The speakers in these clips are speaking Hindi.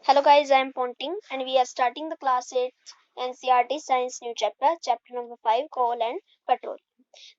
Hello guys, I am Ponting and we are starting the class 8 NCERT Science new chapter number 5 coal and petrol.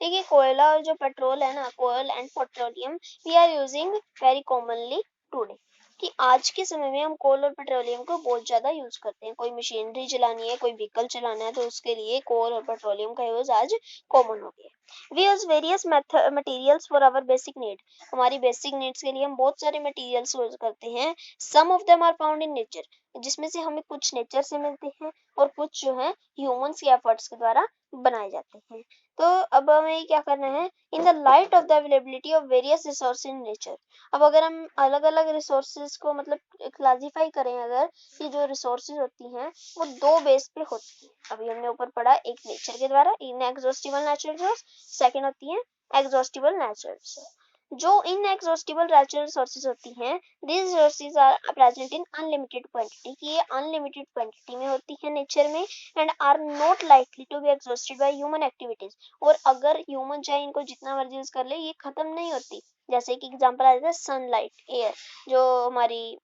देखिए कोयला और जो पेट्रोल है ना, coal and petroleum we are using very commonly today कि आज के समय में हम कोल और पेट्रोलियम को बहुत ज्यादा यूज करते हैं। कोई मशीनरी चलानी है, कोई व्हीकल चलाना है तो उसके लिए कोल और पेट्रोलियम का यूज आज कॉमन हो गया है। We use various materials for our basic need. हमारी बेसिक नीड्स के लिए हम बहुत सारे मटेरियल्स यूज करते हैं। Some of them are found in nature, जिसमें से हमें कुछ नेचर से मिलते हैं और कुछ जो है ह्यूमंस के एफर्ट्स के द्वारा बनाए जाते हैं। तो अब हमें क्या करना है, in the light of the availability of various resource in nature. अब अगर हम अलग अलग रिसोर्सेज को मतलब क्लासिफाई करें, अगर ये जो रिसोर्सेज होती हैं वो दो बेस पे होती हैं। अभी हमने ऊपर पढ़ा, एक नेचर के द्वारा इनएग्जॉस्टिबल नेचुरल रिसोर्स, सेकंड होती है एग्जॉस्टिबल नेचुरल रिसोर्स। जो इनएग्जॉस्टिबल नेचुरल रिसोर्सेज होती हैं, these resources are present in unlimited quantity, कि ये अनलिमिटेड क्वांटिटी में होती है नेचर में, and are not likely to be exhausted by human activities. और अगर ह्यूमन चाहे इनको जितना मर्जी यूज कर ले, ये खत्म नहीं होती। जैसे कि एग्जांपल आ जाता है सनलाइट, एयर, जो हमारी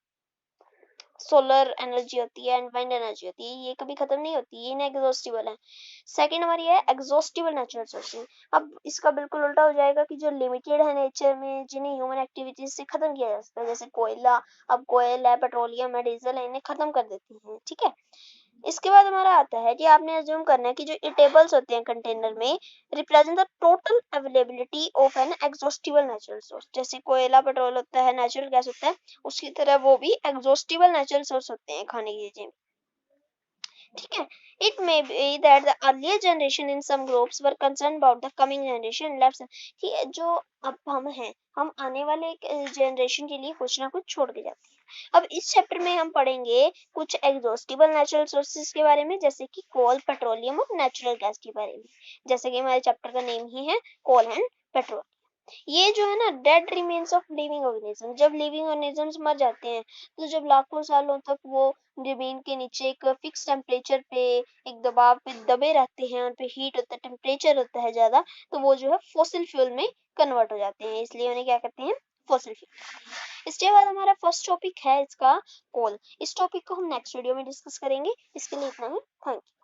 सोलर एनर्जी होती है एंड वाइंड एनर्जी होती है, ये कभी खत्म नहीं होती, ये इनएग्जॉस्टिबल है। सेकंड हमारी है एग्जॉस्टिबल नेचुरल रिसोर्सेज। अब इसका बिल्कुल उल्टा हो जाएगा कि जो लिमिटेड है नेचर में, जिन्हें ह्यूमन एक्टिविटीज से खत्म किया जा सकता है, जैसे कोयला। अब कोयल है, पेट्रोलियम है, डीजल है, इन्हें खत्म कर देती है। ठीक है, इसके बाद हमारा आता है कि आपने अज्यूम करना है कि जो टेबल्स होते हैं कंटेनर में represent the total availability of an exhaustible natural source. जैसे कोयला पेट्रोल होता है, नेचुरल गैस होता है, उसकी तरह वो भी एग्जॉस्टिबल नेचुरल सोर्स होते हैं खाने की चीजें। ठीक है, it may be that the earlier generation in some groups were concern about the coming generation left, कि जो अब हम हैं, हम आने वाले जनरेशन के लिए कुछ ना कुछ छोड़ के जाते हैं। अब इस चैप्टर में हम पढ़ेंगे कुछ एग्जॉस्टिबल नेचुरल सोर्सेज के बारे में, जैसे कि कोल, पेट्रोलियम और नेचुरल गैस के बारे में। जैसे कि हमारे चैप्टर का नेम ही है कोल एंड पेट्रोल। ये जो है ना, dead remains of living organism. जब लिविंग ऑर्गेनिजम्स मर जाते हैं तो जब लाखों सालों तक वो जमीन के नीचे एक फिक्स टेम्परेचर पे, एक दबाव पे दबे रहते हैं, उन पे हीट होता है, टेम्परेचर होता है ज्यादा, तो वो जो है फॉसिल फ्यूल में कन्वर्ट हो जाते हैं, इसलिए उन्हें क्या कहते हैं, फॉसिल फ्यूल। इसके बाद हमारा फर्स्ट टॉपिक है इसका कोल। इस टॉपिक को हम नेक्स्ट वीडियो में डिस्कस करेंगे। इसके लिए इतना ही, थैंक यू।